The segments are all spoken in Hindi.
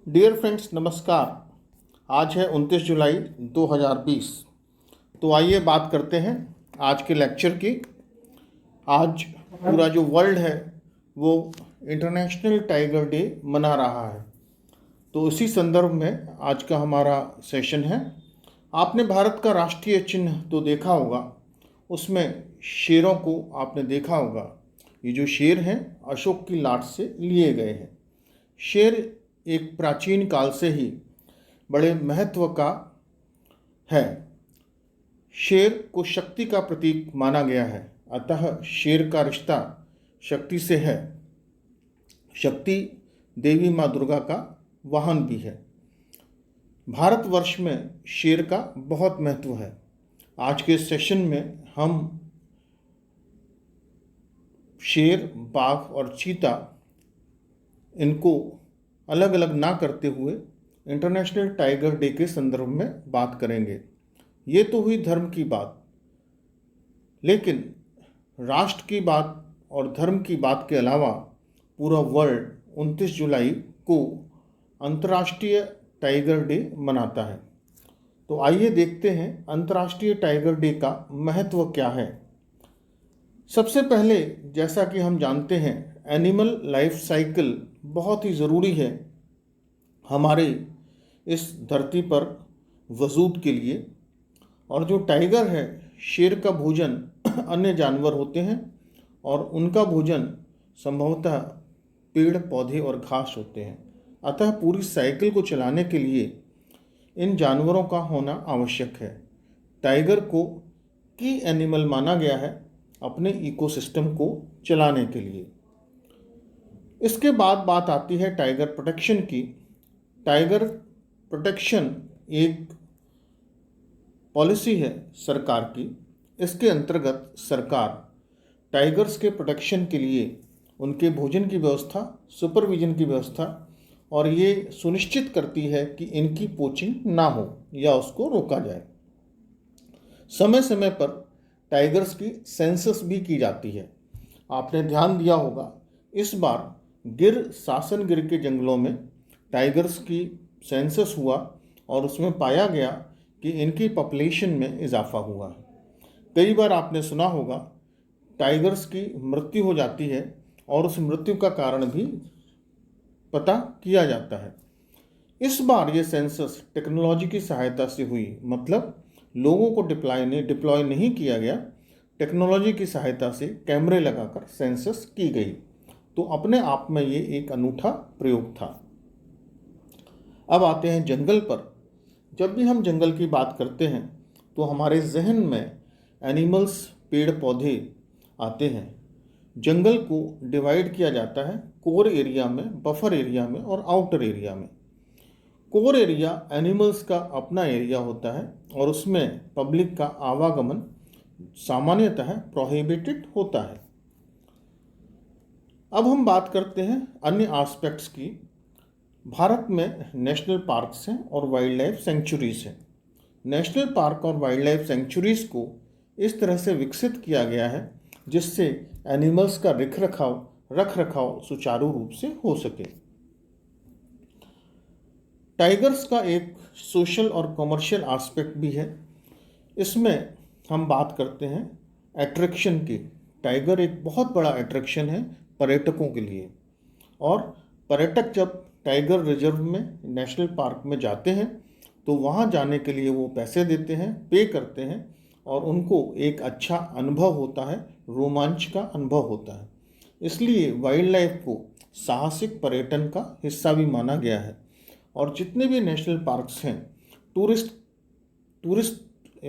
डियर फ्रेंड्स, नमस्कार। आज है 29 जुलाई 2020। तो आइए बात करते हैं आज के लेक्चर की। आज पूरा जो वर्ल्ड है वो इंटरनेशनल टाइगर डे मना रहा है। तो उसी संदर्भ में आज का हमारा सेशन है। आपने भारत का राष्ट्रीय चिन्ह तो देखा होगा, उसमें शेरों को आपने देखा होगा। ये जो शेर हैं अशोक की लाट से लिए गए हैं। शेर एक प्राचीन काल से ही बड़े महत्व का है। शेर को शक्ति का प्रतीक माना गया है, अतः शेर का रिश्ता शक्ति से है। शक्ति देवी माँ दुर्गा का वाहन भी है। भारतवर्ष में शेर का बहुत महत्व है। आज के सेशन में हम शेर, बाघ और चीता इनको अलग अलग ना करते हुए इंटरनेशनल टाइगर डे के संदर्भ में बात करेंगे। ये तो हुई धर्म की बात, लेकिन राष्ट्र की बात और धर्म की बात के अलावा पूरा वर्ल्ड 29 जुलाई को अंतर्राष्ट्रीय टाइगर डे मनाता है। तो आइए देखते हैं अंतर्राष्ट्रीय टाइगर डे का महत्व क्या है। सबसे पहले, जैसा कि हम जानते हैं, एनिमल लाइफ साइकिल बहुत ही ज़रूरी है हमारे इस धरती पर वजूद के लिए। और जो टाइगर है, शेर का भोजन अन्य जानवर होते हैं और उनका भोजन संभवतः पेड़ पौधे और घास होते हैं। अतः पूरी साइकिल को चलाने के लिए इन जानवरों का होना आवश्यक है। टाइगर को की एनिमल माना गया है अपने इकोसिस्टम को चलाने के लिए। इसके बाद बात आती है टाइगर प्रोटेक्शन की। टाइगर प्रोटेक्शन एक पॉलिसी है सरकार की। इसके अंतर्गत सरकार टाइगर्स के प्रोटेक्शन के लिए उनके भोजन की व्यवस्था, सुपरविजन की व्यवस्था और ये सुनिश्चित करती है कि इनकी पोचिंग ना हो या उसको रोका जाए। समय समय पर टाइगर्स की सेंसस भी की जाती है। आपने ध्यान दिया होगा, इस बार गिर सासन गिर के जंगलों में टाइगर्स की सेंसस हुआ और उसमें पाया गया कि इनकी पॉपुलेशन में इजाफा हुआ है। कई बार आपने सुना होगा टाइगर्स की मृत्यु हो जाती है और उस मृत्यु का कारण भी पता किया जाता है। इस बार ये सेंसस टेक्नोलॉजी की सहायता से हुई, मतलब लोगों को डिप्लॉय नहीं किया गया। टेक्नोलॉजी की सहायता से कैमरे लगाकर सेंसस की गई। तो अपने आप में ये एक अनूठा प्रयोग था। अब आते हैं जंगल पर। जब भी हम जंगल की बात करते हैं तो हमारे जहन में एनिमल्स, पेड़ पौधे आते हैं। जंगल को डिवाइड किया जाता है कोर एरिया में, बफर एरिया में और आउटर एरिया में। कोर एरिया एनिमल्स का अपना एरिया होता है और उसमें पब्लिक का आवागमन सामान्यतः प्रोहिबिटेड होता है। अब हम बात करते हैं अन्य एस्पेक्ट्स की। भारत में नेशनल पार्क्स हैं और वाइल्ड लाइफ सेंचुरीज हैं। नेशनल पार्क और वाइल्ड लाइफ सेंचुरीज को इस तरह से विकसित किया गया है जिससे एनिमल्स का रख रखाव सुचारू रूप से हो सके। टाइगर्स का एक सोशल और कमर्शियल एस्पेक्ट भी है। इसमें हम बात करते हैं अट्रैक्शन की। टाइगर एक बहुत बड़ा अट्रैक्शन है पर्यटकों के लिए। और पर्यटक जब टाइगर रिजर्व में, नेशनल पार्क में जाते हैं तो वहाँ जाने के लिए वो पैसे देते हैं, पे करते हैं और उनको एक अच्छा अनुभव होता है, रोमांच का अनुभव होता है। इसलिए वाइल्ड लाइफ को साहसिक पर्यटन का हिस्सा भी माना गया है। और जितने भी नेशनल पार्क्स हैं, टूरिस्ट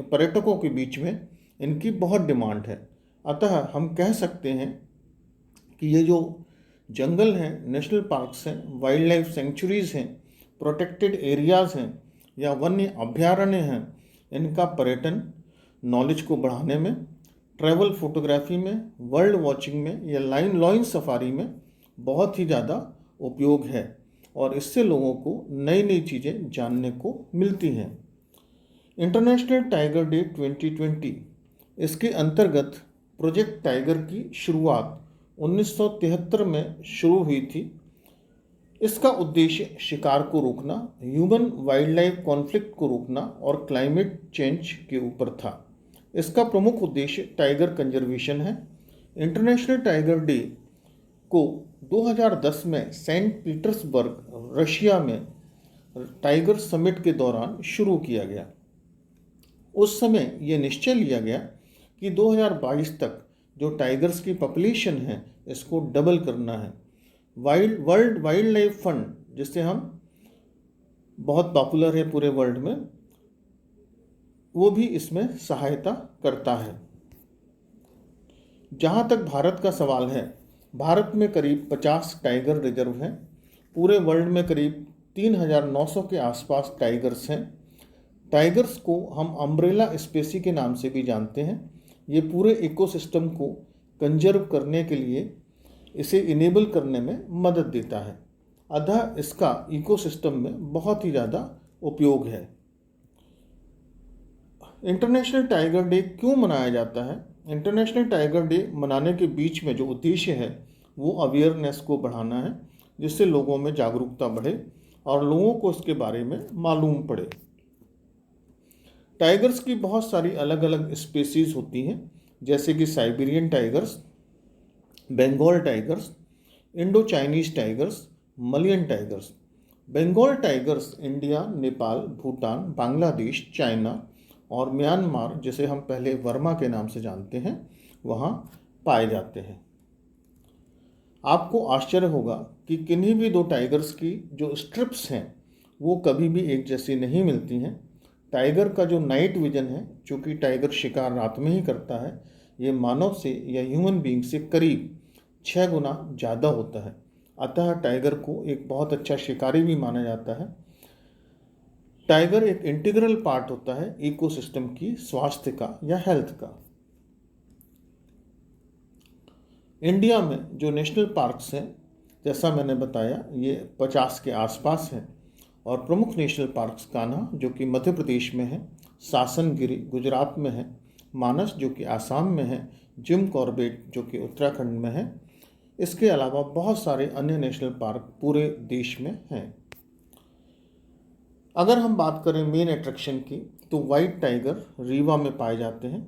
पर्यटकों के बीच में इनकी बहुत डिमांड है। अतः हम कह सकते हैं कि ये जो जंगल हैं, नेशनल पार्क्स हैं, वाइल्ड लाइफ सेंचुरीज हैं, प्रोटेक्टेड एरियाज़ हैं या वन्य अभयारण्य हैं, इनका पर्यटन नॉलेज को बढ़ाने में, ट्रैवल फोटोग्राफी में, वर्ल्ड वॉचिंग में या लॉइन सफारी में बहुत ही ज़्यादा उपयोग है और इससे लोगों को नई नई चीज़ें जानने को मिलती हैं। इंटरनेशनल टाइगर डे 2020, इसके अंतर्गत प्रोजेक्ट टाइगर की शुरुआत 1973 में शुरू हुई थी। इसका उद्देश्य शिकार को रोकना, ह्यूमन वाइल्ड लाइफ कॉन्फ्लिक्ट को रोकना और क्लाइमेट चेंज के ऊपर था। इसका प्रमुख उद्देश्य टाइगर कंजर्वेशन है। इंटरनेशनल टाइगर डे को 2010 में सेंट पीटर्सबर्ग, रशिया में टाइगर समिट के दौरान शुरू किया गया। उस समय यह निश्चय लिया गया कि 2022 तक जो टाइगर्स की पॉपुलेशन है इसको डबल करना है। वर्ल्ड वाइल्ड लाइफ फंड, जिससे हम बहुत पॉपुलर है पूरे वर्ल्ड में, वो भी इसमें सहायता करता है। जहाँ तक भारत का सवाल है, भारत में करीब 50 टाइगर रिजर्व हैं। पूरे वर्ल्ड में करीब 3900 के आसपास टाइगर्स हैं। टाइगर्स को हम अम्ब्रेला स्पेसी के नाम से भी जानते हैं। ये पूरे इकोसिस्टम को कंजर्व करने के लिए, इसे इनेबल करने में मदद देता है। अतः इसका इकोसिस्टम में बहुत ही ज़्यादा उपयोग है। इंटरनेशनल टाइगर डे क्यों मनाया जाता है? इंटरनेशनल टाइगर डे मनाने के बीच में जो उद्देश्य है वो अवेयरनेस को बढ़ाना है, जिससे लोगों में जागरूकता बढ़े और लोगों को इसके बारे में मालूम पड़े। टाइगर्स की बहुत सारी अलग अलग स्पेसीज होती हैं, जैसे कि Siberian tigers, Bengal tigers, Indo Chinese tigers, Malayan tigers. Bengal tigers India, Nepal, Bhutan, Bangladesh, China और म्यांमार, जिसे हम पहले वर्मा के नाम से जानते हैं, वहाँ पाए जाते हैं। आपको आश्चर्य होगा कि किन्हीं भी दो टाइगर्स की जो स्ट्रिप्स हैं वो कभी भी एक जैसी नहीं मिलती हैं। टाइगर का जो नाइट विजन है, चूँकि टाइगर शिकार रात में ही करता है, ये मानव से या ह्यूमन बीइंग से करीब 6 गुना ज़्यादा होता है। अतः टाइगर को एक बहुत अच्छा शिकारी भी माना जाता है। टाइगर एक इंटीग्रल पार्ट होता है इकोसिस्टम की स्वास्थ्य का या हेल्थ का। इंडिया में जो नेशनल पार्क्स हैं, जैसा मैंने बताया, ये 50 के आसपास हैं। और प्रमुख नेशनल पार्क्स कान्हा, जो कि मध्य प्रदेश में है, सासन गिरी गुजरात में है, मानस जो कि आसाम में है, जिम कॉर्बेट जो कि उत्तराखंड में है। इसके अलावा बहुत सारे अन्य नेशनल पार्क पूरे देश में हैं। अगर हम बात करें मेन अट्रैक्शन की, तो वाइट टाइगर रीवा में पाए जाते हैं।